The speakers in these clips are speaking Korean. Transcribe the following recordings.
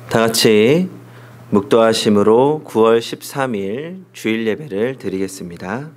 다 같이 묵도하심으로 9월 13일 주일 예배를 드리겠습니다.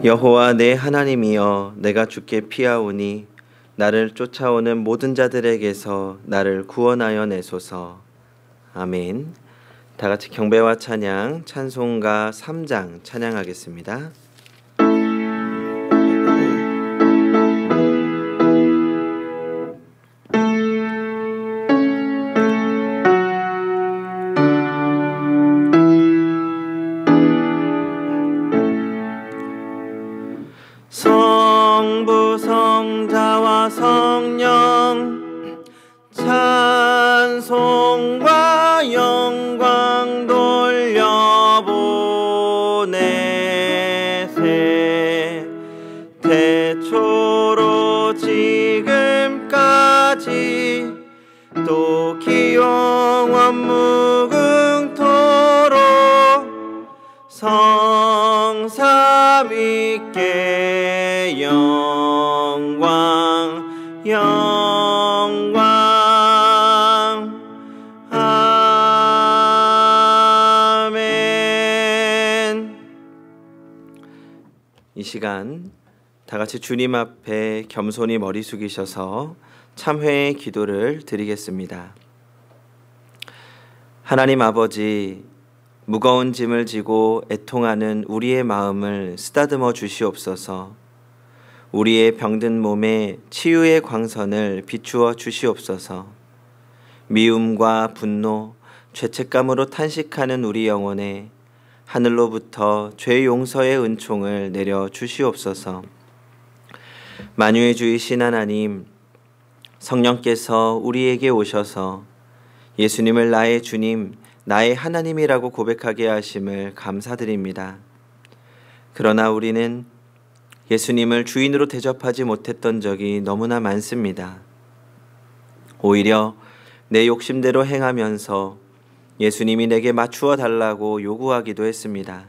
여호와 내 하나님이여, 내가 주께 피하오니 나를 쫓아오는 모든 자들에게서 나를 구원하여 내소서. 아멘. 다 같이 경배와 찬양, 찬송가 3장 찬양하겠습니다. 성부 성자와 성령 찬송과 영광 돌려보내세. 태초로 지금까지 또 기영원 무궁토록 성삼위께 영광 영광. 아멘. 이 시간 다 같이 주님 앞에 겸손히 머리 숙이셔서 참회의 기도를 드리겠습니다. 하나님 아버지, 무거운 짐을 지고 애통하는 우리의 마음을 쓰다듬어 주시옵소서. 우리의 병든 몸에 치유의 광선을 비추어 주시옵소서. 미움과 분노, 죄책감으로 탄식하는 우리 영혼에 하늘로부터 죄 용서의 은총을 내려 주시옵소서. 만유의 주이신 하나님, 성령께서 우리에게 오셔서 예수님을 나의 주님, 나의 하나님이라고 고백하게 하심을 감사드립니다. 그러나 우리는 예수님을 주인으로 대접하지 못했던 적이 너무나 많습니다. 오히려 내 욕심대로 행하면서 예수님이 내게 맞추어 달라고 요구하기도 했습니다.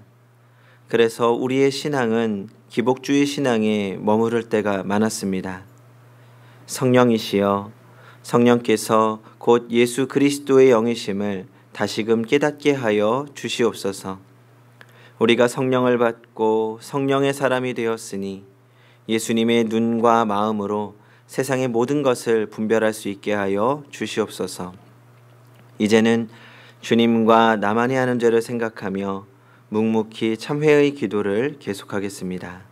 그래서 우리의 신앙은 기복주의 신앙에 머무를 때가 많았습니다. 성령이시여, 성령께서 곧 예수 그리스도의 영이심을 다시금 깨닫게 하여 주시옵소서. 우리가 성령을 받고 성령의 사람이 되었으니 예수님의 눈과 마음으로 세상의 모든 것을 분별할 수 있게 하여 주시옵소서. 이제는 주님과 나만이 하는 죄를 생각하며 묵묵히 참회의 기도를 계속하겠습니다.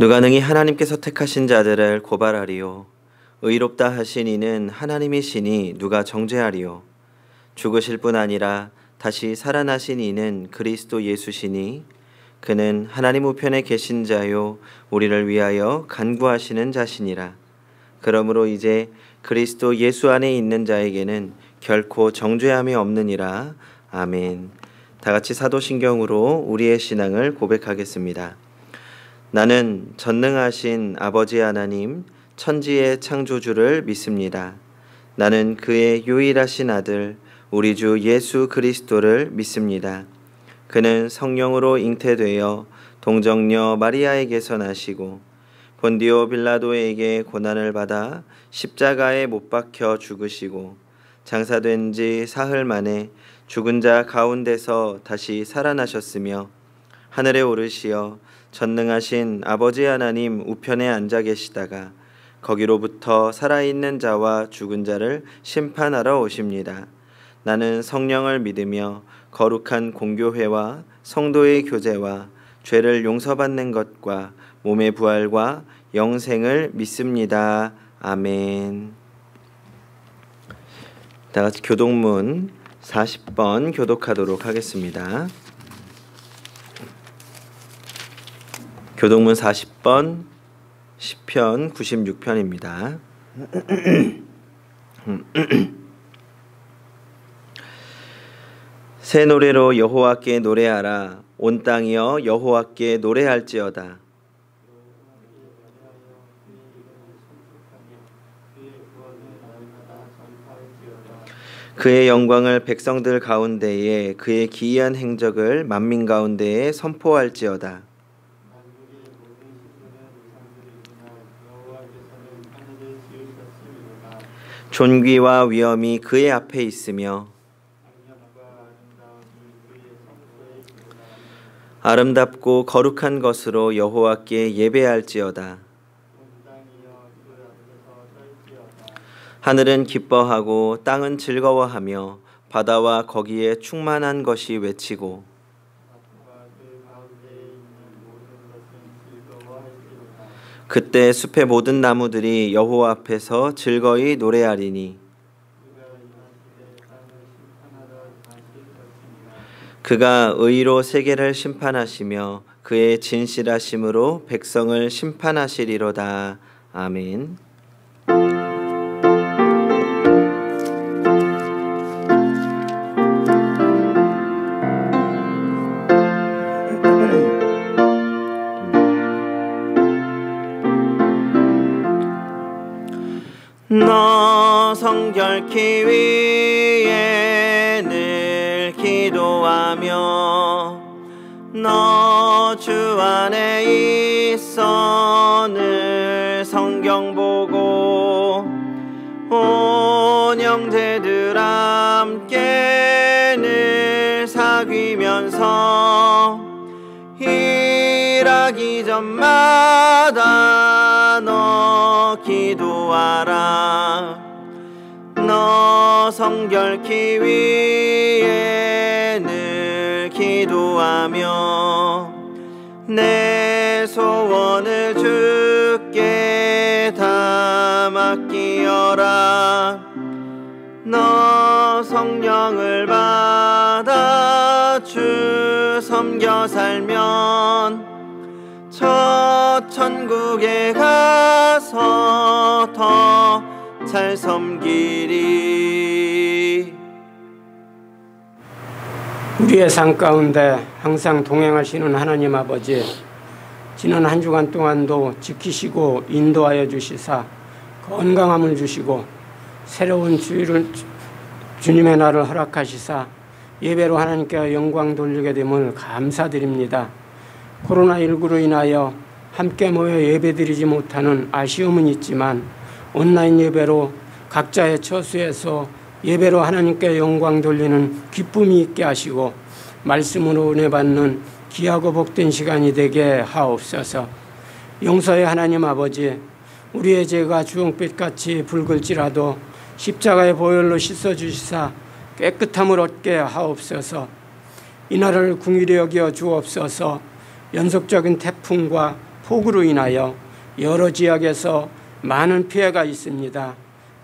누가 능히 하나님께서 택하신 자들을 고발하리요. 의롭다 하신 이는 하나님이시니 누가 정죄하리요. 죽으실 뿐 아니라 다시 살아나신 이는 그리스도 예수시니 그는 하나님 우편에 계신 자요 우리를 위하여 간구하시는 자시니라. 그러므로 이제 그리스도 예수 안에 있는 자에게는 결코 정죄함이 없느니라. 아멘. 다 같이 사도신경으로 우리의 신앙을 고백하겠습니다. 나는 전능하신 아버지 하나님, 천지의 창조주를 믿습니다. 나는 그의 유일하신 아들, 우리 주 예수 그리스도를 믿습니다. 그는 성령으로 잉태되어 동정녀 마리아에게서 나시고 본디오 빌라도에게 고난을 받아 십자가에 못 박혀 죽으시고 장사된 지 사흘 만에 죽은 자 가운데서 다시 살아나셨으며 하늘에 오르시어 전능하신 아버지 하나님 우편에 앉아 계시다가 거기로부터 살아있는 자와 죽은 자를 심판하러 오십니다. 나는 성령을 믿으며 거룩한 공교회와 성도의 교제와 죄를 용서받는 것과 몸의 부활과 영생을 믿습니다. 아멘. 다 같이 교독문 40번 교독하도록 하겠습니다. 교독문 40번 시편 96편입니다. 새 노래로 여호와께 노래하라. 온 땅이여 여호와께 노래할지어다. 그의 영광을 백성들 가운데에 그의 기이한 행적을 만민 가운데에 선포할지어다. 존귀와 위엄이 그의 앞에 있으며 아름답고 거룩한 것으로 여호와께 예배할지어다. 하늘은 기뻐하고 땅은 즐거워하며 바다와 거기에 충만한 것이 외치고 그때 숲의 모든 나무들이 여호와 앞에서 즐거이 노래하리니 그가 의로 세계를 심판하시며 그의 진실하심으로 백성을 심판하시리로다. 아멘. 너 성결케 위에 늘 기도하며 너 주 안에 있어 늘 성경 보고 온 형제들 함께 늘 사귀면서 일하기 전마다 너 기도하라. 너 성결케 위에 늘 기도하며 내 소원을 주께 다 맡기어라. 너 성령을 받아 주 섬겨 살면 저 천국에 가서 더 잘 섬기리. 우리의 삶 가운데 항상 동행하시는 하나님 아버지, 지난 한 주간 동안도 지키시고 인도하여 주시사 건강함을 주시고 새로운 주일을 주님의 날을 허락하시사 예배로 하나님께 영광 돌리게 됨을 감사드립니다. 코로나19로 인하여 함께 모여 예배드리지 못하는 아쉬움은 있지만 온라인 예배로 각자의 처소에서 예배로 하나님께 영광 돌리는 기쁨이 있게 하시고 말씀으로 은혜 받는 귀하고 복된 시간이 되게 하옵소서. 용서의 하나님 아버지, 우리의 죄가 주홍빛같이 붉을지라도 십자가의 보혈로 씻어주시사 깨끗함을 얻게 하옵소서. 이날을 긍휼히 여겨 주옵소서. 연속적인 태풍과 폭우로 인하여 여러 지역에서 많은 피해가 있습니다.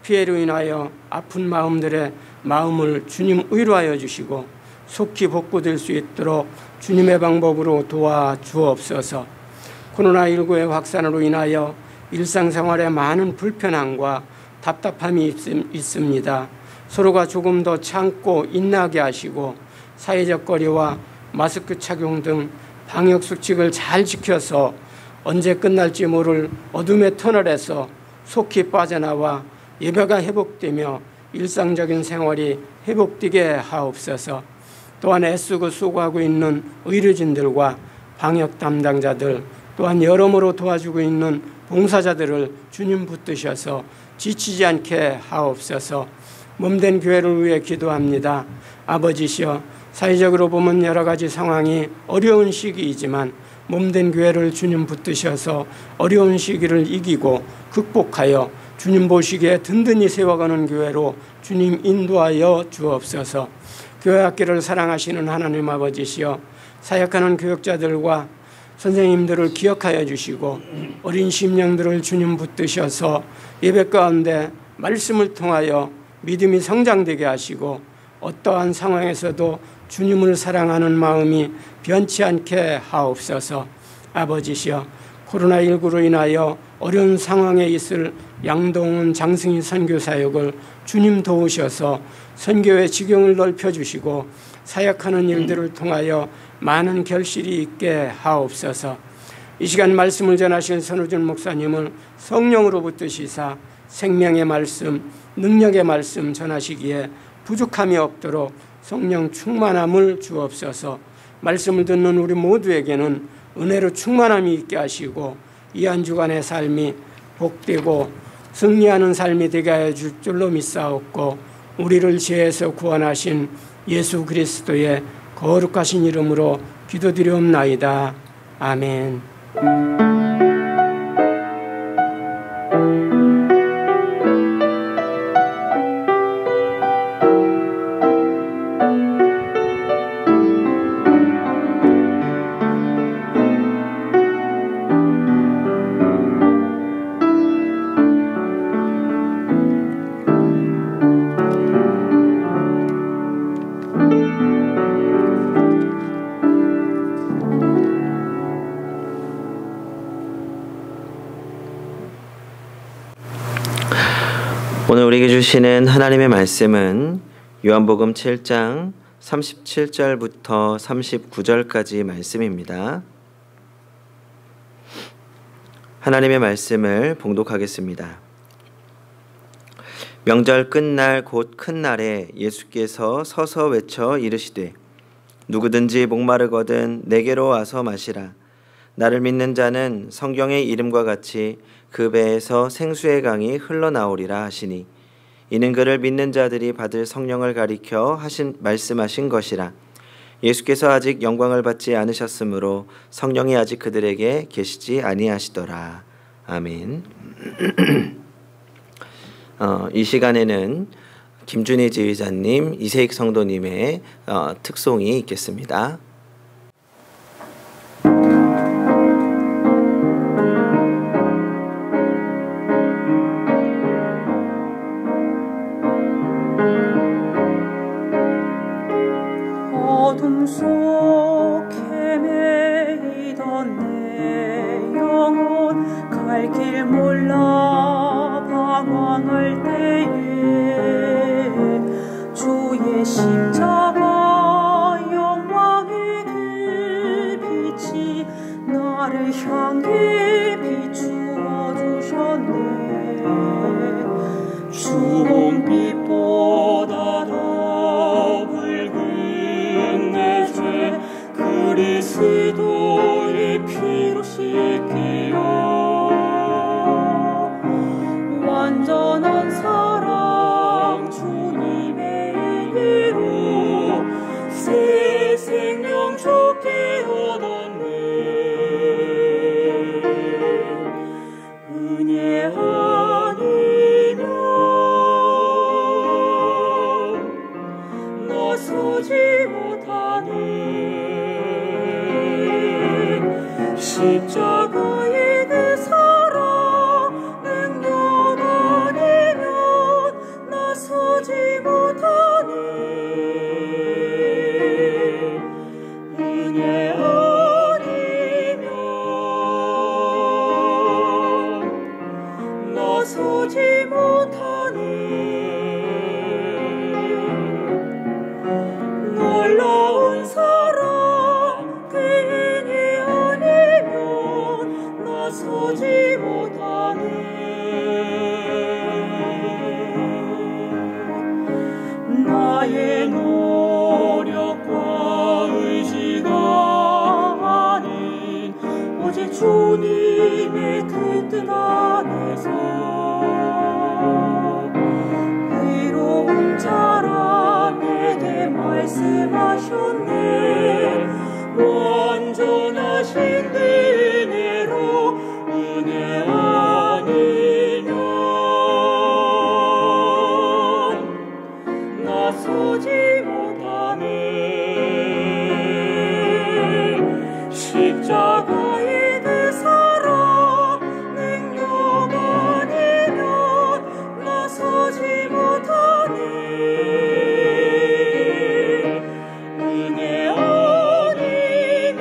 피해로 인하여 아픈 마음들의 마음을 주님 위로하여 주시고 속히 복구될 수 있도록 주님의 방법으로 도와주옵소서. 코로나19의 확산으로 인하여 일상생활에 많은 불편함과 답답함이 있습니다. 서로가 조금 더 참고 인내하게 하시고 사회적 거리와 마스크 착용 등 방역수칙을 잘 지켜서 언제 끝날지 모를 어둠의 터널에서 속히 빠져나와 예배가 회복되며 일상적인 생활이 회복되게 하옵소서. 또한 애쓰고 수고하고 있는 의료진들과 방역 담당자들, 또한 여러모로 도와주고 있는 봉사자들을 주님 붙드셔서 지치지 않게 하옵소서. 몸된 교회를 위해 기도합니다. 아버지시여, 사회적으로 보면 여러 가지 상황이 어려운 시기이지만 몸된 교회를 주님 붙드셔서 어려운 시기를 이기고 극복하여 주님 보시기에 든든히 세워가는 교회로 주님 인도하여 주옵소서. 교회 학교를 사랑하시는 하나님 아버지시여, 사역하는 교육자들과 선생님들을 기억하여 주시고 어린 심령들을 주님 붙드셔서 예배 가운데 말씀을 통하여 믿음이 성장되게 하시고 어떠한 상황에서도 주님을 사랑하는 마음이 변치 않게 하옵소서. 아버지시여, 코로나19로 인하여 어려운 상황에 있을 양동훈 장승희 선교사역을 주님 도우셔서 선교의 지경을 넓혀주시고 사역하는 일들을 통하여 많은 결실이 있게 하옵소서. 이 시간 말씀을 전하실 선우준 목사님을 성령으로 붙드시사 생명의 말씀, 능력의 말씀 전하시기에 부족함이 없도록 성령 충만함을 주옵소서. 말씀을 듣는 우리 모두에게는 은혜로 충만함이 있게 하시고 이 한 주간의 삶이 복되고 승리하는 삶이 되게 하여 줄 줄로 믿사옵고 우리를 죄에서 구원하신 예수 그리스도의 거룩하신 이름으로 기도드리옵나이다. 아멘. 오늘 우리에게 주시는 하나님의 말씀은 요한복음 7장 37절부터 39절까지 말씀입니다. 하나님의 말씀을 봉독하겠습니다. 명절 끝날 곧 큰 날에 예수께서 서서 외쳐 이르시되 누구든지 목마르거든 내게로 와서 마시라. 나를 믿는 자는 성경의 이름과 같이 그 배에서 생수의 강이 흘러나오리라 하시니 이는 그를 믿는 자들이 받을 성령을 가리켜 말씀하신 것이라. 예수께서 아직 영광을 받지 않으셨으므로 성령이 아직 그들에게 계시지 아니하시더라. 아멘. 이 시간에는 김준희 지휘자님, 이세익 성도님의 특송이 있겠습니다. 어둠 속 헤매이던 내 영혼 갈 길 몰라 방황할 때에 주의 십자가 영광의 그 빛이 나를 향해 비추어 주셨네. 주홍빛보다 더 붉은 내 죄 그리스도의 피로 씻기어 완전한 사랑 주님의 이름 나서지 못하네. 놀라운 사랑 괜히 아니면 나서지 못하네. 나의 노력과 의지가 아닌 오직 주님의 그 뜻 안에서 의로운 자라 내게 말씀하셨네. 완전하신 은혜로 은혜 아니면 나서지 못하네. 십자가의 그 사랑 능력 아니면 나서지 못하네. 은혜 아니면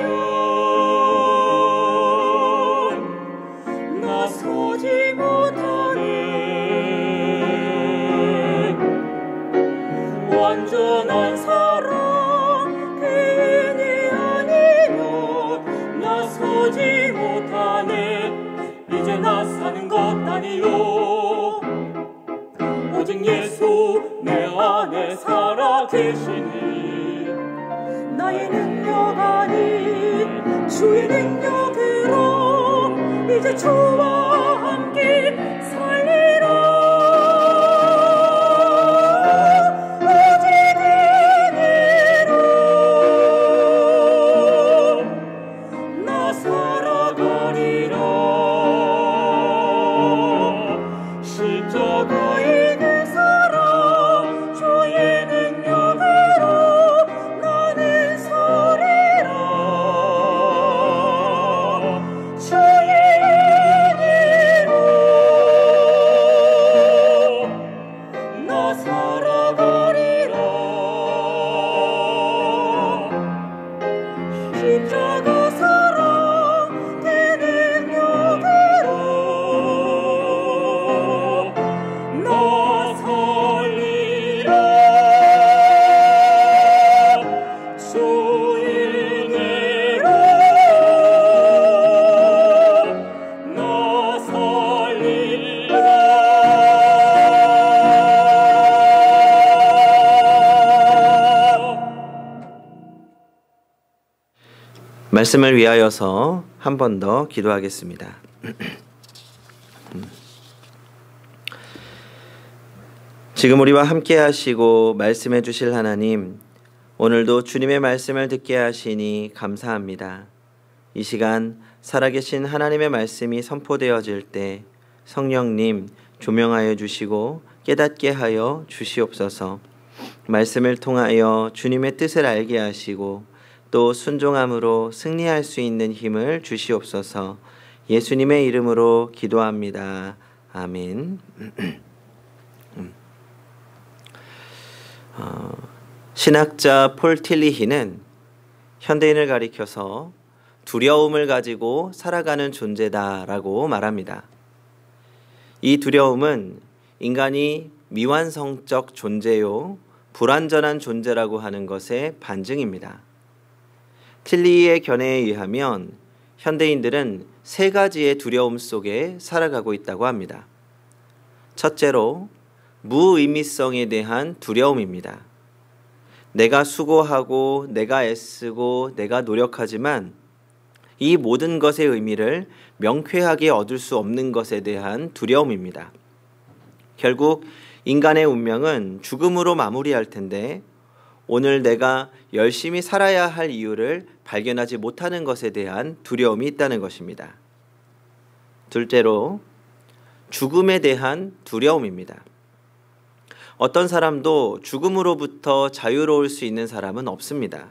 나서지 못하네. 완전한 사랑 괜히 아니면 나서지 못하네. 이제 나 사는 것 아니요 오직 예수 내 안에 살아 계시니 나의 능력 아닌 주의 능력으로 이제 주와 함께 살리라. 십자가의 그 사랑 주의 능력으로 나는 서리라. 주의 은혜로 나 살아가리라. 십자가 사랑 그 능력으로 나 살리라. 주의 은혜로 나 살리라. 말씀을 위하여서 한 번 더 기도하겠습니다. 지금 우리와 함께 하시고 말씀해 주실 하나님, 오늘도 주님의 말씀을 듣게 하시니 감사합니다. 이 시간 살아계신 하나님의 말씀이 선포되어질 때 성령님 조명하여 주시고 깨닫게 하여 주시옵소서. 말씀을 통하여 주님의 뜻을 알게 하시고 또 순종함으로 승리할 수 있는 힘을 주시옵소서. 예수님의 이름으로 기도합니다. 아멘. 신학자 폴 틸리히는 현대인을 가리켜서 두려움을 가지고 살아가는 존재다라고 말합니다. 이 두려움은 인간이 미완성적 존재요, 불완전한 존재라고 하는 것의 반증입니다. 틸리히의 견해에 의하면 현대인들은 세 가지의 두려움 속에 살아가고 있다고 합니다. 첫째로 무의미성에 대한 두려움입니다. 내가 수고하고 내가 애쓰고 내가 노력하지만 이 모든 것의 의미를 명쾌하게 얻을 수 없는 것에 대한 두려움입니다. 결국 인간의 운명은 죽음으로 마무리할 텐데 오늘 내가 열심히 살아야 할 이유를 발견하지 못하는 것에 대한 두려움이 있다는 것입니다. 둘째로 죽음에 대한 두려움입니다. 어떤 사람도 죽음으로부터 자유로울 수 있는 사람은 없습니다.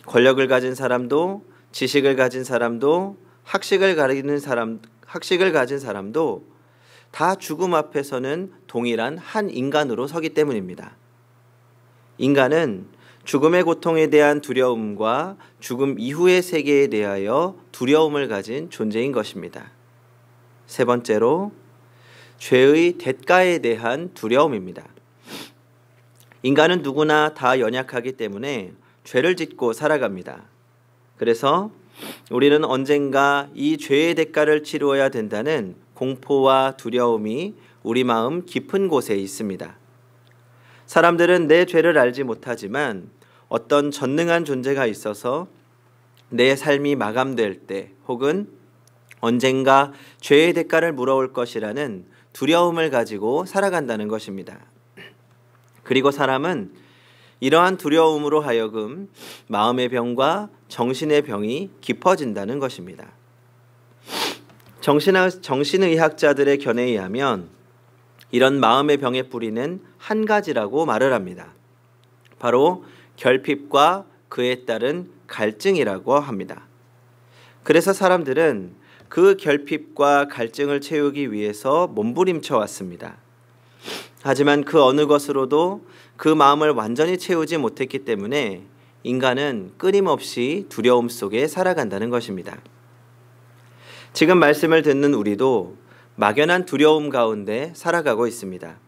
권력을 가진 사람도, 지식을 가진 사람도, 학식을 가진 사람도 다 죽음 앞에서는 동일한 한 인간으로 서기 때문입니다. 인간은 죽음의 고통에 대한 두려움과 죽음 이후의 세계에 대하여 두려움을 가진 존재인 것입니다. 세 번째로 죄의 대가에 대한 두려움입니다. 인간은 누구나 다 연약하기 때문에 죄를 짓고 살아갑니다. 그래서 우리는 언젠가 이 죄의 대가를 치루어야 된다는 공포와 두려움이 우리 마음 깊은 곳에 있습니다. 사람들은 내 죄를 알지 못하지만 어떤 전능한 존재가 있어서 내 삶이 마감될 때 혹은 언젠가 죄의 대가를 물어올 것이라는 두려움을 가지고 살아간다는 것입니다. 그리고 사람은 이러한 두려움으로 하여금 마음의 병과 정신의 병이 깊어진다는 것입니다. 정신의학자들의 견해에 의하면 이런 마음의 병의 뿌리는 한 가지라고 말을 합니다. 바로 결핍과 그에 따른 갈증이라고 합니다. 그래서 사람들은 그 결핍과 갈증을 채우기 위해서 몸부림쳐 왔습니다. 하지만 그 어느 것으로도 그 마음을 완전히 채우지 못했기 때문에 인간은 끊임없이 두려움 속에 살아간다는 것입니다. 지금 말씀을 듣는 우리도 막연한 두려움 가운데 살아가고 있습니다.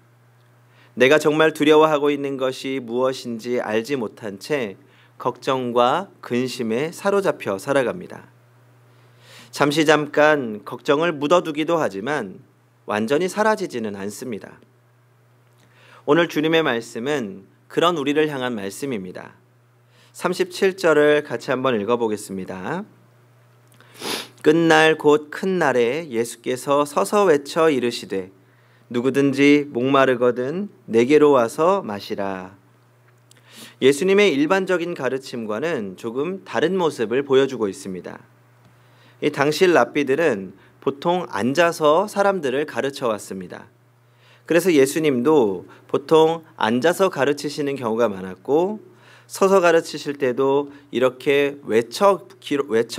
내가 정말 두려워하고 있는 것이 무엇인지 알지 못한 채 걱정과 근심에 사로잡혀 살아갑니다. 잠깐 걱정을 묻어두기도 하지만 완전히 사라지지는 않습니다. 오늘 주님의 말씀은 그런 우리를 향한 말씀입니다. 37절을 같이 한번 읽어보겠습니다. 끝날 곧 큰 날에 예수께서 서서 외쳐 이르시되 누구든지 목마르거든 내게로 와서 마시라. 예수님의 일반적인 가르침과는 조금 다른 모습을 보여주고 있습니다. 이 당시 랍비들은 보통 앉아서 사람들을 가르쳐 왔습니다. 그래서 예수님도 보통 앉아서 가르치시는 경우가 많았고 서서 가르치실 때도 이렇게 외쳐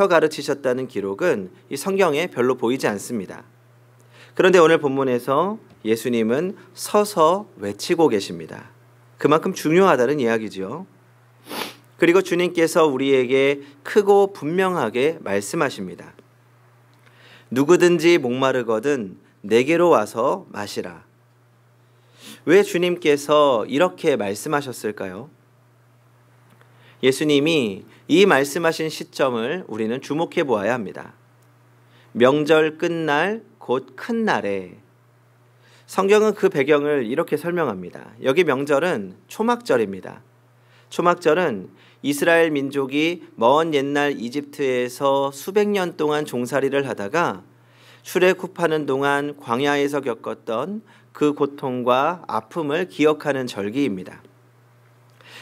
가르치셨다는 기록은 이 성경에 별로 보이지 않습니다. 그런데 오늘 본문에서 예수님은 서서 외치고 계십니다. 그만큼 중요하다는 이야기죠. 그리고 주님께서 우리에게 크고 분명하게 말씀하십니다. 누구든지 목마르거든 내게로 와서 마시라. 왜 주님께서 이렇게 말씀하셨을까요? 예수님이 이 말씀하신 시점을 우리는 주목해 보아야 합니다. 명절 끝날 곧 큰 날에. 성경은 그 배경을 이렇게 설명합니다. 여기 명절은 초막절입니다. 초막절은 이스라엘 민족이 먼 옛날 이집트에서 수백 년 동안 종살이를 하다가 출애굽하는 동안 광야에서 겪었던 그 고통과 아픔을 기억하는 절기입니다.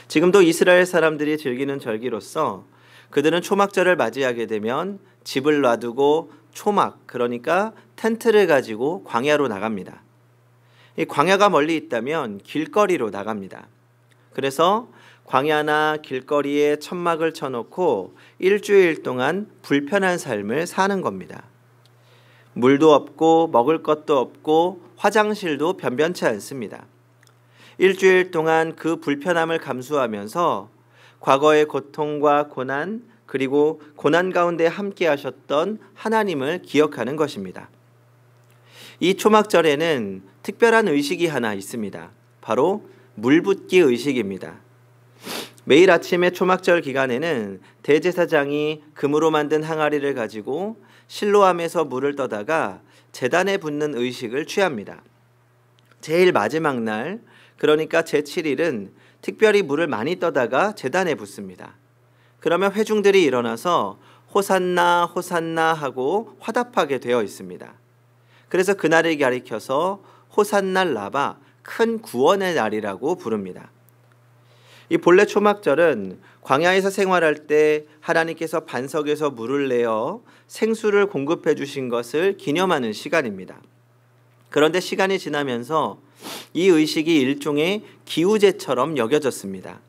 지금도 이스라엘 사람들이 즐기는 절기로서 그들은 초막절을 맞이하게 되면 집을 놔두고 초막, 그러니까 텐트를 가지고 광야로 나갑니다. 이 광야가 멀리 있다면 길거리로 나갑니다. 그래서 광야나 길거리에 천막을 쳐놓고 일주일 동안 불편한 삶을 사는 겁니다. 물도 없고 먹을 것도 없고 화장실도 변변치 않습니다. 일주일 동안 그 불편함을 감수하면서 과거의 고통과 고난, 그리고 고난 가운데 함께 하셨던 하나님을 기억하는 것입니다. 이 초막절에는 특별한 의식이 하나 있습니다. 바로 물붓기 의식입니다. 매일 아침에 초막절 기간에는 대제사장이 금으로 만든 항아리를 가지고 실로암에서 물을 떠다가 제단에 붓는 의식을 취합니다. 제일 마지막 날, 그러니까 제7일은 특별히 물을 많이 떠다가 제단에 붓습니다. 그러면 회중들이 일어나서 호산나 호산나 하고 화답하게 되어 있습니다. 그래서 그날을 가리켜서 호산나 라바, 큰 구원의 날이라고 부릅니다. 이 본래 초막절은 광야에서 생활할 때 하나님께서 반석에서 물을 내어 생수를 공급해 주신 것을 기념하는 시간입니다. 그런데 시간이 지나면서 이 의식이 일종의 기우제처럼 여겨졌습니다.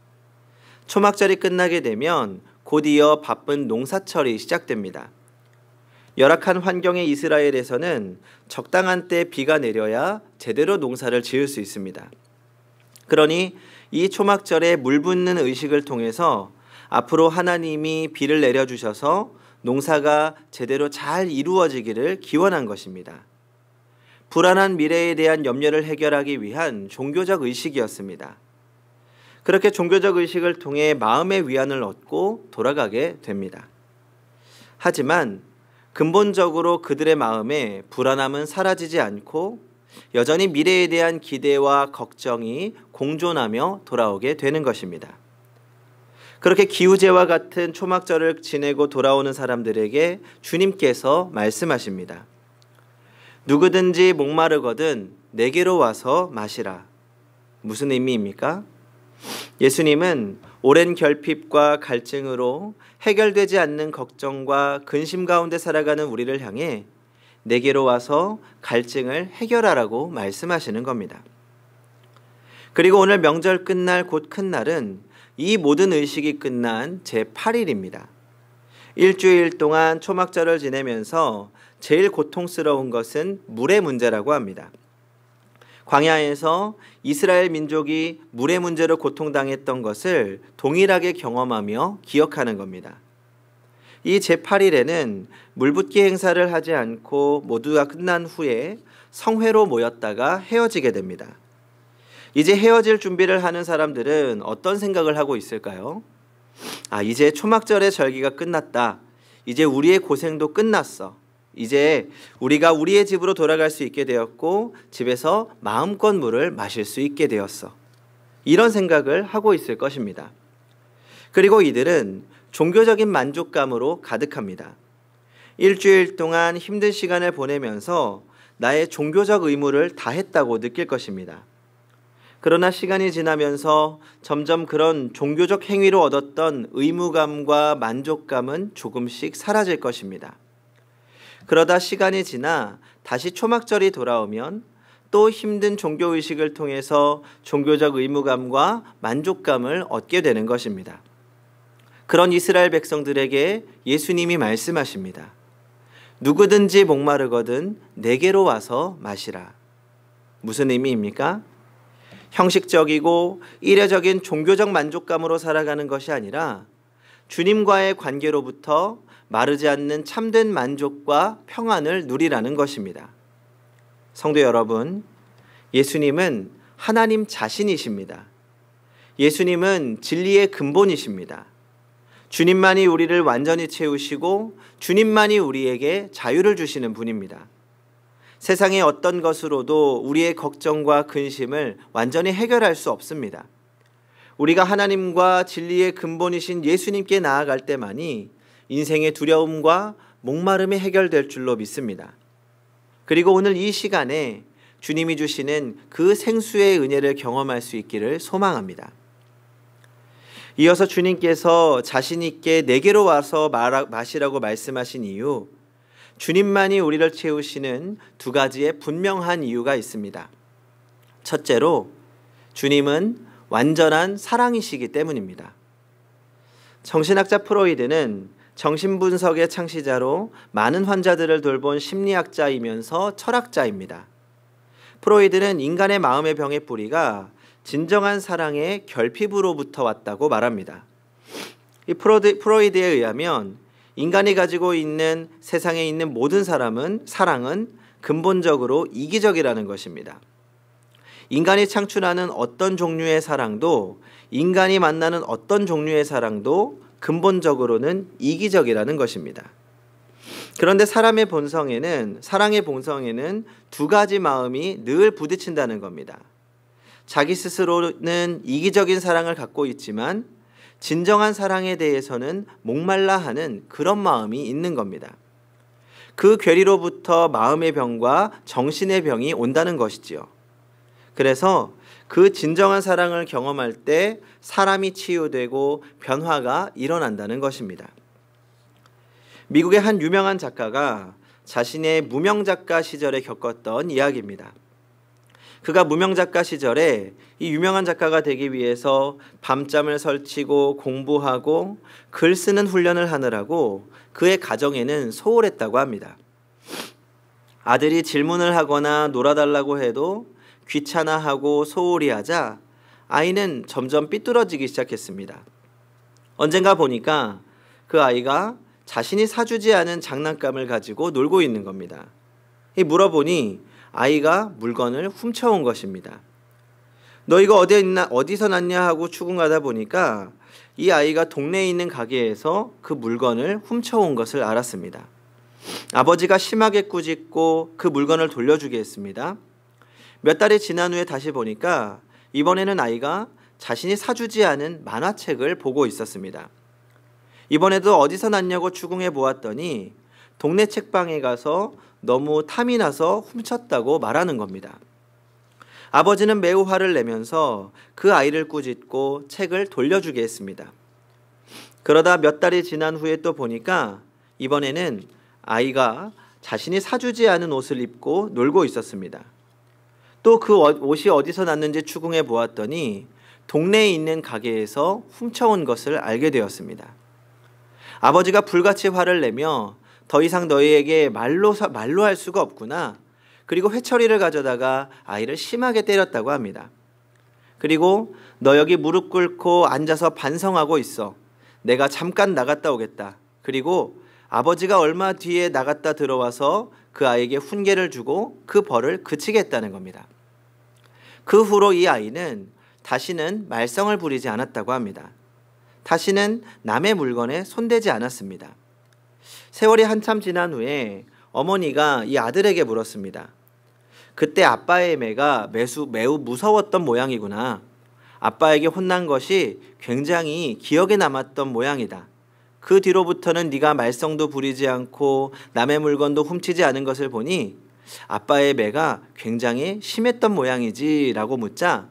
초막절이 끝나게 되면 곧이어 바쁜 농사철이 시작됩니다. 열악한 환경의 이스라엘에서는 적당한 때 비가 내려야 제대로 농사를 지을 수 있습니다. 그러니 이 초막절에 물 붓는 의식을 통해서 앞으로 하나님이 비를 내려주셔서 농사가 제대로 잘 이루어지기를 기원한 것입니다. 불안한 미래에 대한 염려를 해결하기 위한 종교적 의식이었습니다. 그렇게 종교적 의식을 통해 마음의 위안을 얻고 돌아가게 됩니다. 하지만 근본적으로 그들의 마음에 불안함은 사라지지 않고 여전히 미래에 대한 기대와 걱정이 공존하며 돌아오게 되는 것입니다. 그렇게 기우제와 같은 초막절을 지내고 돌아오는 사람들에게 주님께서 말씀하십니다. 누구든지 목마르거든 내게로 와서 마시라. 무슨 의미입니까? 예수님은 오랜 결핍과 갈증으로 해결되지 않는 걱정과 근심 가운데 살아가는 우리를 향해 내게로 와서 갈증을 해결하라고 말씀하시는 겁니다. 그리고 오늘 명절 끝날 곧 큰 날은 이 모든 의식이 끝난 제8일입니다. 일주일 동안 초막절을 지내면서 제일 고통스러운 것은 물의 문제라고 합니다. 광야에서 이스라엘 민족이 물의 문제로 고통당했던 것을 동일하게 경험하며 기억하는 겁니다. 이 제8일에는 물붓기 행사를 하지 않고 모두가 끝난 후에 성회로 모였다가 헤어지게 됩니다. 이제 헤어질 준비를 하는 사람들은 어떤 생각을 하고 있을까요? 이제 초막절의 절기가 끝났다. 이제 우리의 고생도 끝났어. 이제 우리가 우리의 집으로 돌아갈 수 있게 되었고 집에서 마음껏 물을 마실 수 있게 되었어. 이런 생각을 하고 있을 것입니다. 그리고 이들은 종교적인 만족감으로 가득합니다. 일주일 동안 힘든 시간을 보내면서 나의 종교적 의무를 다했다고 느낄 것입니다. 그러나 시간이 지나면서 점점 그런 종교적 행위로 얻었던 의무감과 만족감은 조금씩 사라질 것입니다. 그러다 시간이 지나 다시 초막절이 돌아오면 또 힘든 종교의식을 통해서 종교적 의무감과 만족감을 얻게 되는 것입니다. 그런 이스라엘 백성들에게 예수님이 말씀하십니다. 누구든지 목마르거든 내게로 와서 마시라. 무슨 의미입니까? 형식적이고 이례적인 종교적 만족감으로 살아가는 것이 아니라 주님과의 관계로부터 마르지 않는 참된 만족과 평안을 누리라는 것입니다. 성도 여러분, 예수님은 하나님 자신이십니다. 예수님은 진리의 근본이십니다. 주님만이 우리를 완전히 채우시고 주님만이 우리에게 자유를 주시는 분입니다. 세상의 어떤 것으로도 우리의 걱정과 근심을 완전히 해결할 수 없습니다. 우리가 하나님과 진리의 근본이신 예수님께 나아갈 때만이 인생의 두려움과 목마름이 해결될 줄로 믿습니다. 그리고 오늘 이 시간에 주님이 주시는 그 생수의 은혜를 경험할 수 있기를 소망합니다. 이어서 주님께서 자신 있게 내게로 와서 마시라고 말씀하신 이유, 주님만이 우리를 채우시는 두 가지의 분명한 이유가 있습니다. 첫째로 주님은 완전한 사랑이시기 때문입니다. 정신학자 프로이드는 정신분석의 창시자로 많은 환자들을 돌본 심리학자이면서 철학자입니다. 프로이드는 인간의 마음의 병의 뿌리가 진정한 사랑의 결핍으로부터 왔다고 말합니다. 이 프로이드에 의하면 인간이 가지고 있는 세상에 있는 모든 사랑은 근본적으로 이기적이라는 것입니다. 인간이 창출하는 어떤 종류의 사랑도 인간이 만나는 어떤 종류의 사랑도 근본적으로는 이기적이라는 것입니다. 그런데 사랑의 본성에는 두 가지 마음이 늘 부딪힌다는 겁니다. 자기 스스로는 이기적인 사랑을 갖고 있지만 진정한 사랑에 대해서는 목말라 하는 그런 마음이 있는 겁니다. 그 괴리로부터 마음의 병과 정신의 병이 온다는 것이지요. 그래서 그 진정한 사랑을 경험할 때 사람이 치유되고 변화가 일어난다는 것입니다. 미국의 한 유명한 작가가 자신의 무명작가 시절에 겪었던 이야기입니다. 그가 무명작가 시절에 이 유명한 작가가 되기 위해서 밤잠을 설치고 공부하고 글 쓰는 훈련을 하느라고 그의 가정에는 소홀했다고 합니다. 아들이 질문을 하거나 놀아달라고 해도 귀찮아하고 소홀히 하자 아이는 점점 삐뚤어지기 시작했습니다. 언젠가 보니까 그 아이가 자신이 사주지 않은 장난감을 가지고 놀고 있는 겁니다. 물어보니 아이가 물건을 훔쳐온 것입니다. 너 이거 어디서 났냐 하고 추궁하다 보니까 이 아이가 동네에 있는 가게에서 그 물건을 훔쳐온 것을 알았습니다. 아버지가 심하게 꾸짖고 그 물건을 돌려주게 했습니다. 몇 달이 지난 후에 다시 보니까 이번에는 아이가 자신이 사주지 않은 만화책을 보고 있었습니다. 이번에도 어디서 났냐고 추궁해 보았더니 동네 책방에 가서 너무 탐이 나서 훔쳤다고 말하는 겁니다. 아버지는 매우 화를 내면서 그 아이를 꾸짖고 책을 돌려주게 했습니다. 그러다 몇 달이 지난 후에 또 보니까 이번에는 아이가 자신이 사주지 않은 옷을 입고 놀고 있었습니다. 또 그 옷이 어디서 났는지 추궁해 보았더니 동네에 있는 가게에서 훔쳐온 것을 알게 되었습니다. 아버지가 불같이 화를 내며 더 이상 너희에게 말로 할 수가 없구나. 그리고 회초리를 가져다가 아이를 심하게 때렸다고 합니다. 그리고 너 여기 무릎 꿇고 앉아서 반성하고 있어. 내가 잠깐 나갔다 오겠다. 그리고 아버지가 얼마 뒤에 나갔다 들어와서 그 아이에게 훈계를 주고 그 벌을 그치게 했다는 겁니다. 그 후로 이 아이는 다시는 말썽을 부리지 않았다고 합니다. 다시는 남의 물건에 손대지 않았습니다. 세월이 한참 지난 후에 어머니가 이 아들에게 물었습니다. 그때 아빠의 매가 매우 무서웠던 모양이구나. 아빠에게 혼난 것이 굉장히 기억에 남았던 모양이다. 그 뒤로부터는 네가 말썽도 부리지 않고 남의 물건도 훔치지 않은 것을 보니 아빠의 매가 굉장히 심했던 모양이지 라고 묻자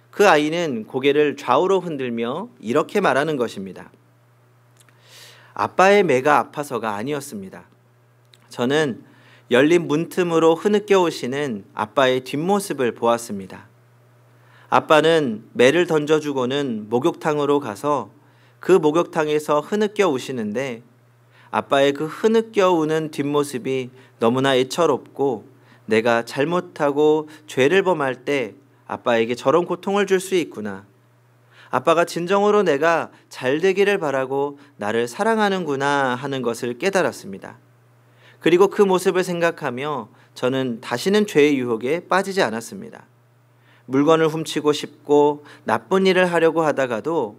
그 아이는 고개를 좌우로 흔들며 이렇게 말하는 것입니다. 아빠의 매가 아파서가 아니었습니다. 저는 열린 문틈으로 흐느껴 오시는 아빠의 뒷모습을 보았습니다. 아빠는 매를 던져주고는 목욕탕으로 가서 그 목욕탕에서 흐느껴 오시는데 아빠의 그 흐느껴 오는 뒷모습이 너무나 애처롭고 내가 잘못하고 죄를 범할 때 아빠에게 저런 고통을 줄 수 있구나. 아빠가 진정으로 내가 잘 되기를 바라고 나를 사랑하는구나 하는 것을 깨달았습니다. 그리고 그 모습을 생각하며 저는 다시는 죄의 유혹에 빠지지 않았습니다. 물건을 훔치고 싶고 나쁜 일을 하려고 하다가도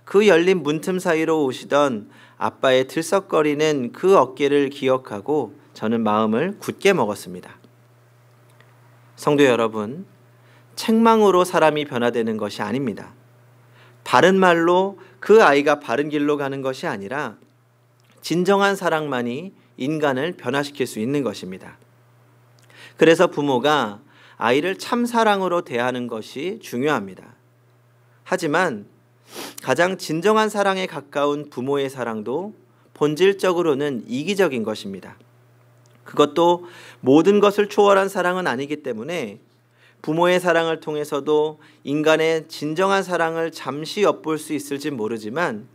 그 열린 문틈 사이로 오시던 아빠의 들썩거리는 그 어깨를 기억하고 저는 마음을 굳게 먹었습니다. 성도 여러분, 책망으로 사람이 변화되는 것이 아닙니다. 바른 말로 그 아이가 바른 길로 가는 것이 아니라 진정한 사랑만이 인간을 변화시킬 수 있는 것입니다. 그래서 부모가 아이를 참 사랑으로 대하는 것이 중요합니다. 하지만 가장 진정한 사랑에 가까운 부모의 사랑도 본질적으로는 이기적인 것입니다. 그것도 모든 것을 초월한 사랑은 아니기 때문에 부모의 사랑을 통해서도 인간의 진정한 사랑을 잠시 엿볼 수 있을지 모르지만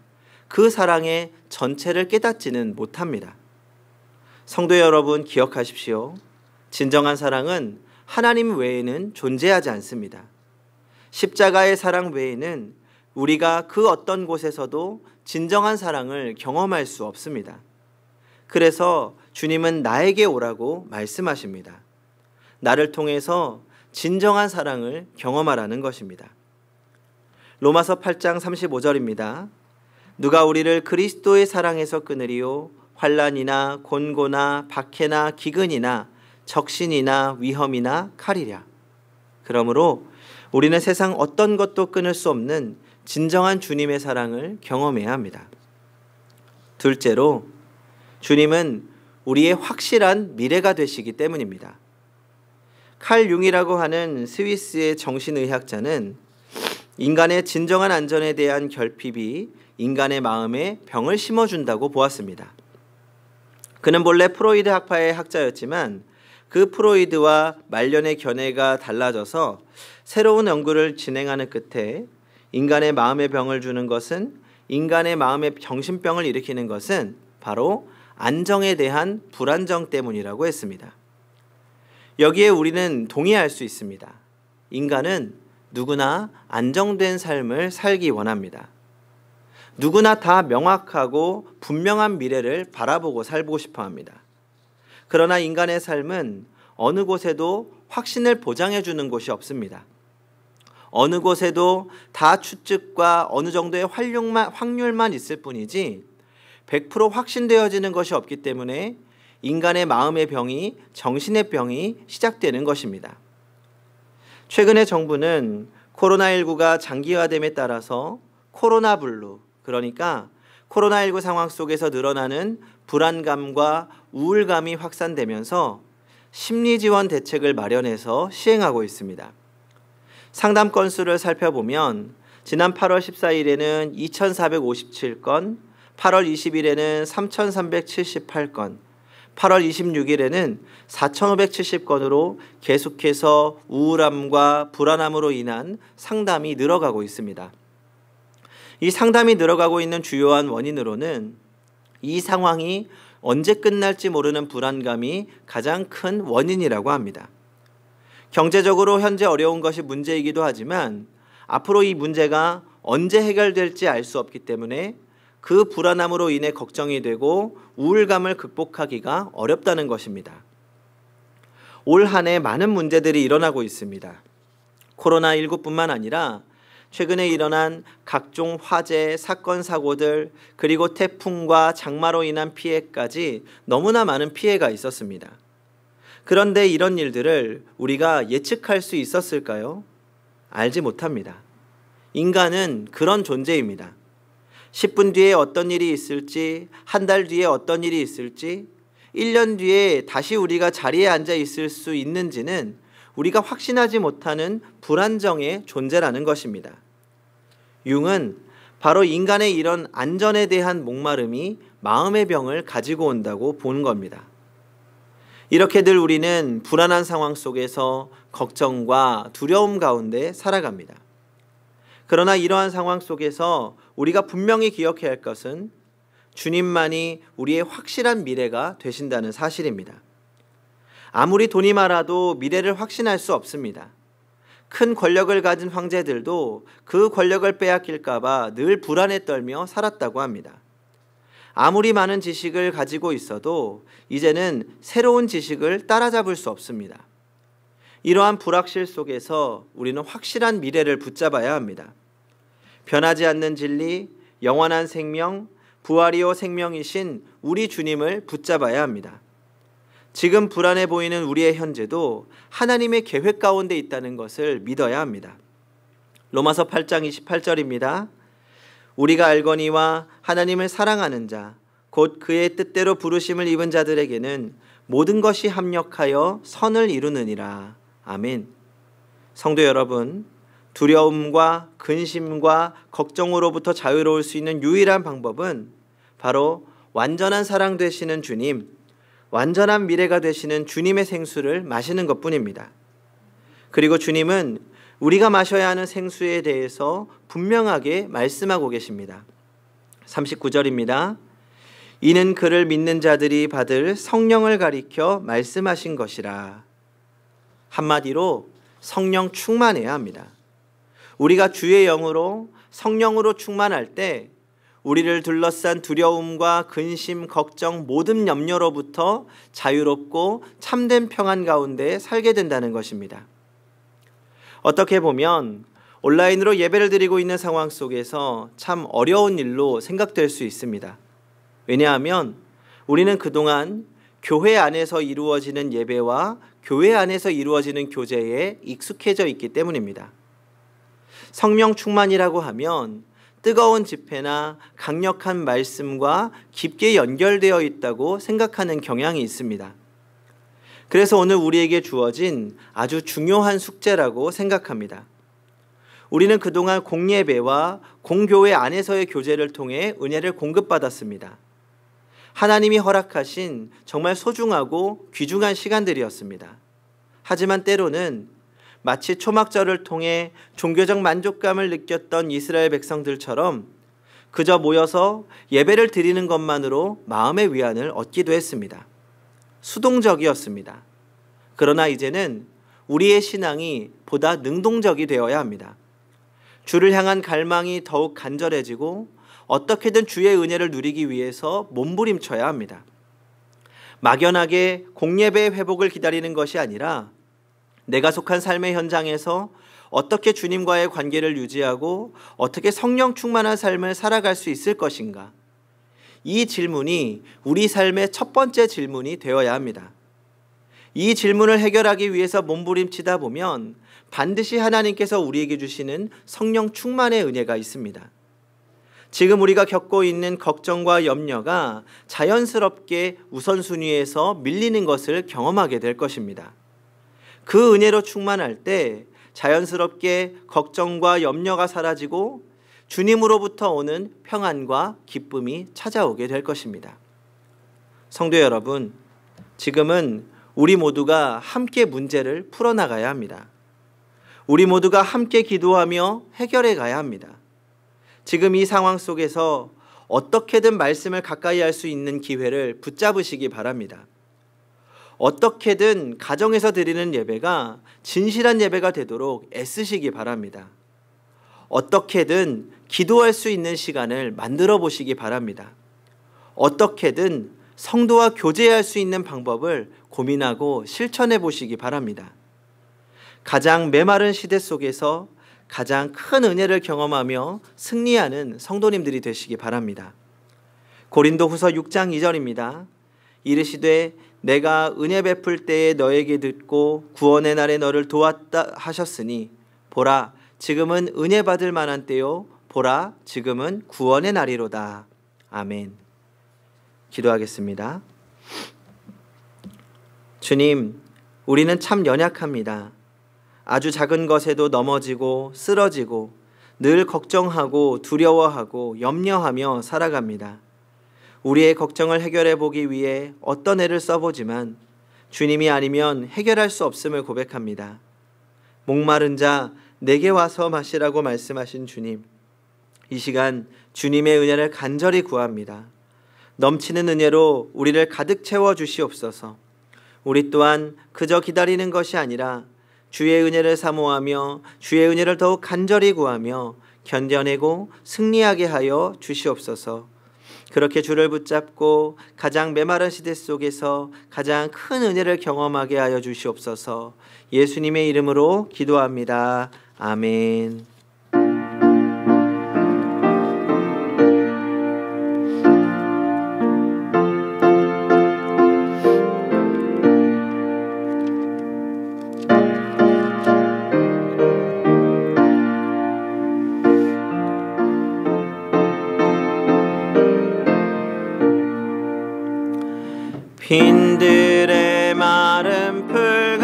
그 사랑의 전체를 깨닫지는 못합니다. 성도 여러분, 기억하십시오. 진정한 사랑은 하나님 외에는 존재하지 않습니다. 십자가의 사랑 외에는 우리가 그 어떤 곳에서도 진정한 사랑을 경험할 수 없습니다. 그래서 주님은 나에게 오라고 말씀하십니다. 나를 통해서 진정한 사랑을 경험하라는 것입니다. 로마서 8장 35절입니다. 누가 우리를 그리스도의 사랑에서 끊으리요? 환난이나 곤고나 박해나 기근이나 적신이나 위험이나 칼이랴. 그러므로 우리는 세상 어떤 것도 끊을 수 없는 진정한 주님의 사랑을 경험해야 합니다. 둘째로, 주님은 우리의 확실한 미래가 되시기 때문입니다. 칼 융이라고 하는 스위스의 정신의학자는 인간의 진정한 안전에 대한 결핍이 인간의 마음에 병을 심어준다고 보았습니다. 그는 본래 프로이드 학파의 학자였지만 그 프로이드와 말년의 견해가 달라져서 새로운 연구를 진행하는 끝에 인간의 마음에 병을 주는 것은, 인간의 마음에 정신병을 일으키는 것은 바로 안정에 대한 불안정 때문이라고 했습니다. 여기에 우리는 동의할 수 있습니다. 인간은 누구나 안정된 삶을 살기 원합니다. 누구나 다 명확하고 분명한 미래를 바라보고 살고 싶어 합니다. 그러나 인간의 삶은 어느 곳에도 확신을 보장해 주는 곳이 없습니다. 어느 곳에도 다 추측과 어느 정도의 확률만 있을 뿐이지 100% 확신되어지는 것이 없기 때문에 인간의 마음의 병이 정신의 병이 시작되는 것입니다. 최근에 정부는 코로나19가 장기화됨에 따라서 코로나 블루, 그러니까 코로나19 상황 속에서 늘어나는 불안감과 우울감이 확산되면서 심리지원 대책을 마련해서 시행하고 있습니다. 상담 건수를 살펴보면 지난 8월 14일에는 2,457건, 8월 20일에는 3,378건, 8월 26일에는 4,570건으로 계속해서 우울함과 불안함으로 인한 상담이 늘어가고 있습니다. 이 상담이 늘어가고 있는 주요한 원인으로는 이 상황이 언제 끝날지 모르는 불안감이 가장 큰 원인이라고 합니다. 경제적으로 현재 어려운 것이 문제이기도 하지만 앞으로 이 문제가 언제 해결될지 알 수 없기 때문에 그 불안함으로 인해 걱정이 되고 우울감을 극복하기가 어렵다는 것입니다. 올 한 해 많은 문제들이 일어나고 있습니다. 코로나19뿐만 아니라 최근에 일어난 각종 화재, 사건, 사고들, 그리고 태풍과 장마로 인한 피해까지 너무나 많은 피해가 있었습니다. 그런데 이런 일들을 우리가 예측할 수 있었을까요? 알지 못합니다. 인간은 그런 존재입니다. 10분 뒤에 어떤 일이 있을지, 한 달 뒤에 어떤 일이 있을지, 1년 뒤에 다시 우리가 자리에 앉아 있을 수 있는지는 우리가 확신하지 못하는 불안정의 존재라는 것입니다. 융은 바로 인간의 이런 안전에 대한 목마름이 마음의 병을 가지고 온다고 보는 겁니다. 이렇게 늘 우리는 불안한 상황 속에서 걱정과 두려움 가운데 살아갑니다. 그러나 이러한 상황 속에서 우리가 분명히 기억해야 할 것은 주님만이 우리의 확실한 미래가 되신다는 사실입니다. 아무리 돈이 많아도 미래를 확신할 수 없습니다. 큰 권력을 가진 황제들도 그 권력을 빼앗길까 봐 늘 불안에 떨며 살았다고 합니다. 아무리 많은 지식을 가지고 있어도 이제는 새로운 지식을 따라잡을 수 없습니다. 이러한 불확실 속에서 우리는 확실한 미래를 붙잡아야 합니다. 변하지 않는 진리, 영원한 생명, 부활이요 생명이신 우리 주님을 붙잡아야 합니다. 지금 불안해 보이는 우리의 현재도 하나님의 계획 가운데 있다는 것을 믿어야 합니다. 로마서 8장 28절입니다. 우리가 알거니와 하나님을 사랑하는 자, 곧 그의 뜻대로 부르심을 입은 자들에게는 모든 것이 합력하여 선을 이루느니라. 아멘. 성도 여러분, 두려움과 근심과 걱정으로부터 자유로울 수 있는 유일한 방법은 바로 완전한 사랑 되시는 주님, 완전한 미래가 되시는 주님의 생수를 마시는 것뿐입니다. 그리고 주님은 우리가 마셔야 하는 생수에 대해서 분명하게 말씀하고 계십니다. 39절입니다. 이는 그를 믿는 자들이 받을 성령을 가리켜 말씀하신 것이라. 한마디로 성령 충만해야 합니다. 우리가 주의 영으로 성령으로 충만할 때 우리를 둘러싼 두려움과 근심, 걱정, 모든 염려로부터 자유롭고 참된 평안 가운데 살게 된다는 것입니다. 어떻게 보면 온라인으로 예배를 드리고 있는 상황 속에서 참 어려운 일로 생각될 수 있습니다. 왜냐하면 우리는 그동안 교회 안에서 이루어지는 예배와 교회 안에서 이루어지는 교제에 익숙해져 있기 때문입니다. 성령 충만이라고 하면 뜨거운 집회나 강력한 말씀과 깊게 연결되어 있다고 생각하는 경향이 있습니다. 그래서 오늘 우리에게 주어진 아주 중요한 숙제라고 생각합니다. 우리는 그동안 공예배와 공교회 안에서의 교제를 통해 은혜를 공급받았습니다. 하나님이 허락하신 정말 소중하고 귀중한 시간들이었습니다. 하지만 때로는 마치 초막절을 통해 종교적 만족감을 느꼈던 이스라엘 백성들처럼 그저 모여서 예배를 드리는 것만으로 마음의 위안을 얻기도 했습니다. 수동적이었습니다. 그러나 이제는 우리의 신앙이 보다 능동적이 되어야 합니다. 주를 향한 갈망이 더욱 간절해지고 어떻게든 주의 은혜를 누리기 위해서 몸부림쳐야 합니다. 막연하게 공예배의 회복을 기다리는 것이 아니라 내가 속한 삶의 현장에서 어떻게 주님과의 관계를 유지하고 어떻게 성령 충만한 삶을 살아갈 수 있을 것인가? 이 질문이 우리 삶의 첫 번째 질문이 되어야 합니다. 이 질문을 해결하기 위해서 몸부림치다 보면 반드시 하나님께서 우리에게 주시는 성령 충만의 은혜가 있습니다. 지금 우리가 겪고 있는 걱정과 염려가 자연스럽게 우선순위에서 밀리는 것을 경험하게 될 것입니다. 그 은혜로 충만할 때 자연스럽게 걱정과 염려가 사라지고 주님으로부터 오는 평안과 기쁨이 찾아오게 될 것입니다. 성도 여러분, 지금은 우리 모두가 함께 문제를 풀어나가야 합니다. 우리 모두가 함께 기도하며 해결해 가야 합니다. 지금 이 상황 속에서 어떻게든 말씀을 가까이 할 수 있는 기회를 붙잡으시기 바랍니다. 어떻게든 가정에서 드리는 예배가 진실한 예배가 되도록 애쓰시기 바랍니다. 어떻게든 기도할 수 있는 시간을 만들어 보시기 바랍니다. 어떻게든 성도와 교제할 수 있는 방법을 고민하고 실천해 보시기 바랍니다. 가장 메마른 시대 속에서 가장 큰 은혜를 경험하며 승리하는 성도님들이 되시기 바랍니다. 고린도후서 6장 2절입니다. 이르시되 내가 은혜 베풀 때에 너에게 듣고 구원의 날에 너를 도왔다 하셨으니 보라 지금은 은혜 받을 만한 때요 보라 지금은 구원의 날이로다. 아멘. 기도하겠습니다. 주님, 우리는 참 연약합니다. 아주 작은 것에도 넘어지고 쓰러지고 늘 걱정하고 두려워하고 염려하며 살아갑니다. 우리의 걱정을 해결해 보기 위해 어떤 애를 써보지만 주님이 아니면 해결할 수 없음을 고백합니다. 목마른 자 내게 와서 마시라고 말씀하신 주님, 이 시간 주님의 은혜를 간절히 구합니다. 넘치는 은혜로 우리를 가득 채워 주시옵소서. 우리 또한 그저 기다리는 것이 아니라 주의 은혜를 사모하며 주의 은혜를 더욱 간절히 구하며 견뎌내고 승리하게 하여 주시옵소서. 그렇게 주를 붙잡고 가장 메마른 시대 속에서 가장 큰 은혜를 경험하게 하여 주시옵소서. 예수님의 이름으로 기도합니다. 아멘. 빈들의 마른 풀같이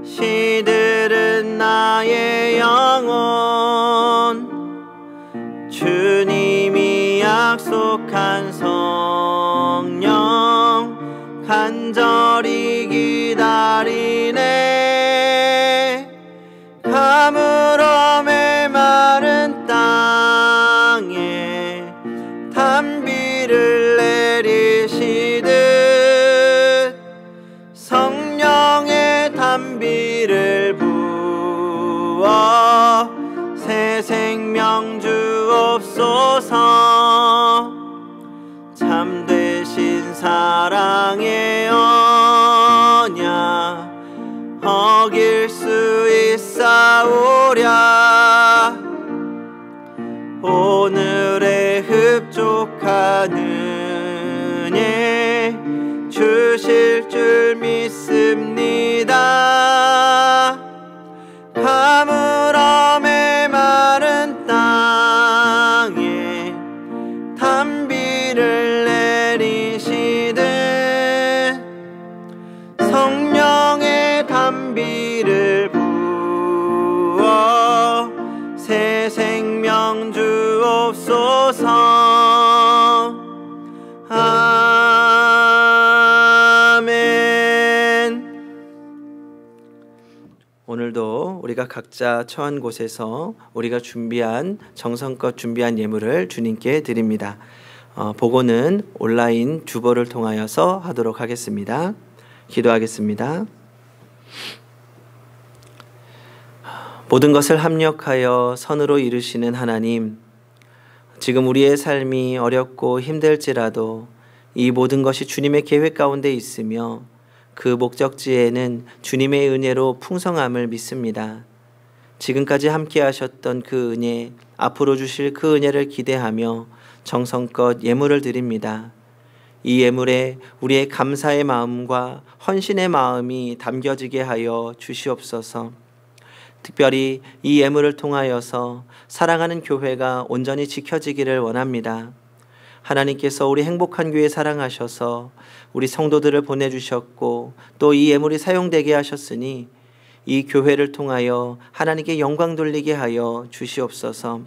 시들은 나의 영혼, 주님이 약속한 성령 간절히 기다리네. 가물어 메마른 땅에 단비를 내리시듯 성령의 단비를 부어 새 생명 주옵소서. 참되신 사랑의 언약 어길 수 있사오랴. 오늘의 흡족한 은혜 주실 줄 믿습니다. 가물어 메마른 땅에 단비를 내리시듯 성령의 단비를 부어 새 생명 주옵소서. 아멘. 오늘도 우리가 각자 처한 곳에서 우리가 정성껏 준비한 예물을 주님께 드립니다. 보고는 온라인 주보를 통하여서 하도록 하겠습니다. 기도하겠습니다. 모든 것을 합력하여 선으로 이루시는 하나님, 지금 우리의 삶이 어렵고 힘들지라도 이 모든 것이 주님의 계획 가운데 있으며 그 목적지에는 주님의 은혜로 풍성함을 믿습니다. 지금까지 함께 하셨던 그 은혜, 앞으로 주실 그 은혜를 기대하며 정성껏 예물을 드립니다. 이 예물에 우리의 감사의 마음과 헌신의 마음이 담겨지게 하여 주시옵소서. 특별히 이 예물을 통하여서 사랑하는 교회가 온전히 지켜지기를 원합니다. 하나님께서 우리 행복한 교회 사랑하셔서 우리 성도들을 보내주셨고 또 이 예물이 사용되게 하셨으니 이 교회를 통하여 하나님께 영광 돌리게 하여 주시옵소서.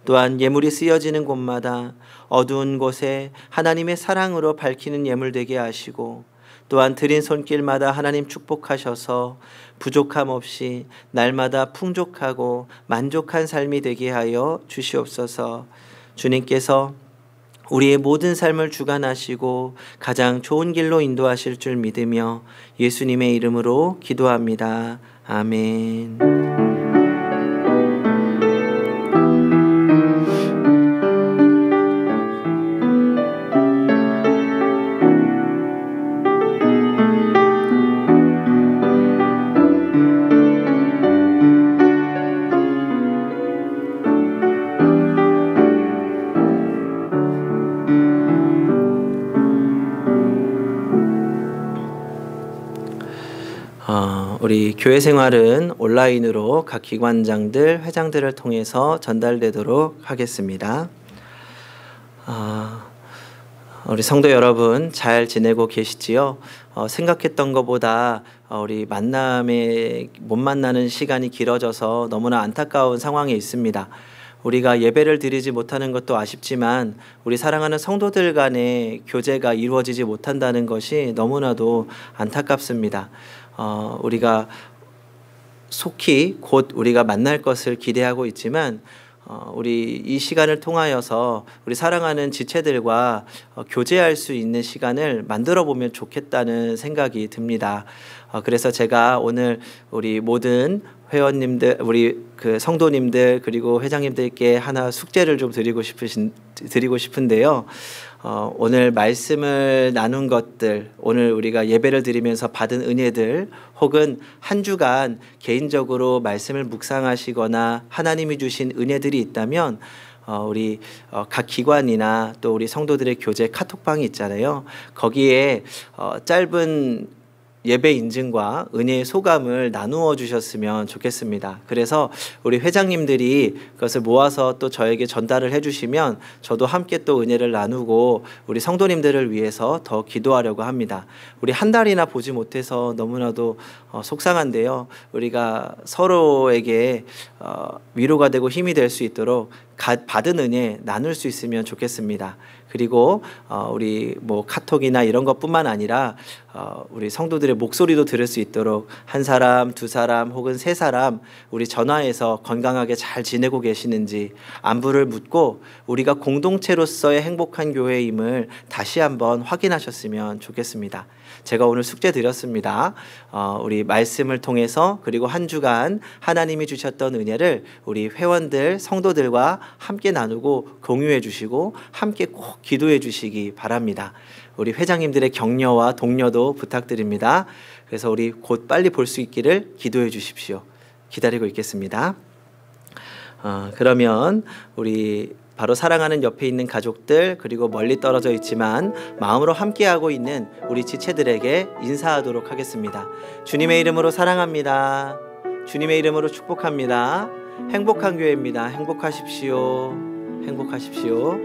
또한 예물이 쓰여지는 곳마다 어두운 곳에 하나님의 사랑으로 밝히는 예물 되게 하시고 또한 드린 손길마다 하나님 축복하셔서 부족함 없이 날마다 풍족하고 만족한 삶이 되게 하여 주시옵소서. 주님께서 우리의 모든 삶을 주관하시고 가장 좋은 길로 인도하실 줄 믿으며 예수님의 이름으로 기도합니다. 아멘. 우리 교회 생활은 온라인으로 각 기관장들, 회장들을 통해서 전달되도록 하겠습니다. 우리 성도 여러분 잘 지내고 계시지요? 생각했던 것보다 우리 못 만나는 시간이 길어져서 너무나 안타까운 상황에 있습니다. 우리가 예배를 드리지 못하는 것도 아쉽지만 우리 사랑하는 성도들 간의 교제가 이루어지지 못한다는 것이 너무나도 안타깝습니다. 우리가 속히 곧 우리가 만날 것을 기대하고 있지만 우리 이 시간을 통하여서 우리 사랑하는 지체들과 교제할 수 있는 시간을 만들어 보면 좋겠다는 생각이 듭니다. 그래서 제가 오늘 우리 모든 회원님들, 우리 그 성도님들 그리고 회장님들께 하나 숙제를 좀 드리고 싶은데요. 오늘 말씀을 나눈 것들, 오늘 우리가 예배를 드리면서 받은 은혜들, 혹은 한 주간 개인적으로 말씀을 묵상하시거나 하나님이 주신 은혜들이 있다면 우리 각 기관이나 또 우리 성도들의 교제 카톡방이 있잖아요. 거기에 짧은 예배 인증과 은혜의 소감을 나누어 주셨으면 좋겠습니다. 그래서 우리 회장님들이 그것을 모아서 또 저에게 전달을 해주시면 저도 함께 또 은혜를 나누고 우리 성도님들을 위해서 더 기도하려고 합니다. 우리 한 달이나 보지 못해서 너무나도 속상한데요. 우리가 서로에게 위로가 되고 힘이 될 수 있도록 받은 은혜 나눌 수 있으면 좋겠습니다. 그리고 우리 뭐 카톡이나 이런 것뿐만 아니라 우리 성도들의 목소리도 들을 수 있도록 한 사람, 두 사람 혹은 세 사람 우리 전화해서 건강하게 잘 지내고 계시는지 안부를 묻고 우리가 공동체로서의 행복한 교회임을 다시 한번 확인하셨으면 좋겠습니다. 제가 오늘 숙제 드렸습니다. 우리 말씀을 통해서 그리고 한 주간 하나님이 주셨던 은혜를 우리 회원들, 성도들과 함께 나누고 공유해 주시고 함께 꼭 기도해 주시기 바랍니다. 우리 회장님들의 격려와 독려도 부탁드립니다. 그래서 우리 곧 빨리 볼 수 있기를 기도해 주십시오. 기다리고 있겠습니다. 그러면 우리 바로 사랑하는 옆에 있는 가족들 그리고 멀리 떨어져 있지만 마음으로 함께하고 있는 우리 지체들에게 인사하도록 하겠습니다. 주님의 이름으로 사랑합니다. 주님의 이름으로 축복합니다. 행복한 교회입니다. 행복하십시오. 행복하십시오.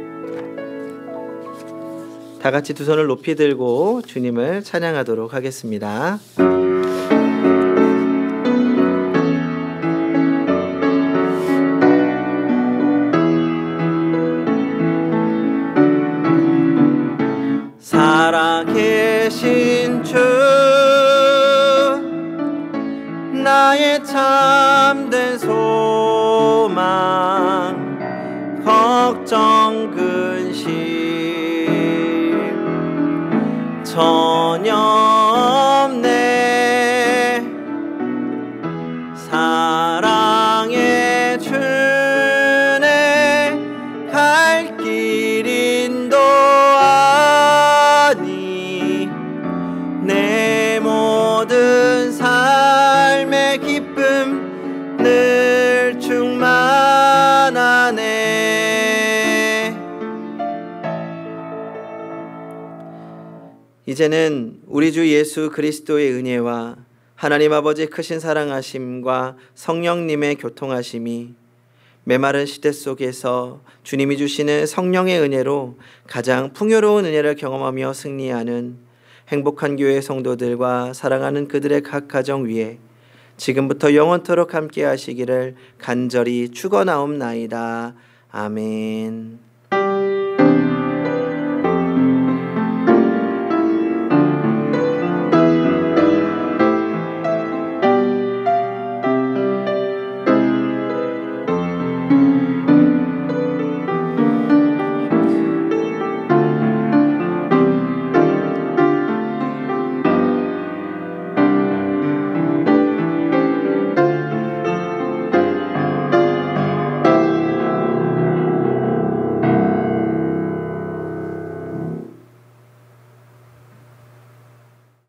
다 같이 두 손을 높이 들고 주님을 찬양하도록 하겠습니다. 살아계신 주 나의 참된 소망 걱정 근심 전혀 없네 사랑의 주네 갈 길 인도하시네 이제는 우리 주 예수 그리스도의 은혜와 하나님 아버지의 크신 사랑하심과 성령님의 교통하심이 메마른 시대 속에서 주님이 주시는 성령의 은혜로 가장 풍요로운 은혜를 경험하며 승리하는 행복한 교회 성도들과 사랑하는 그들의 각 가정 위에 지금부터 영원토록 함께 하시기를 간절히 축원하옵나이다. 아멘.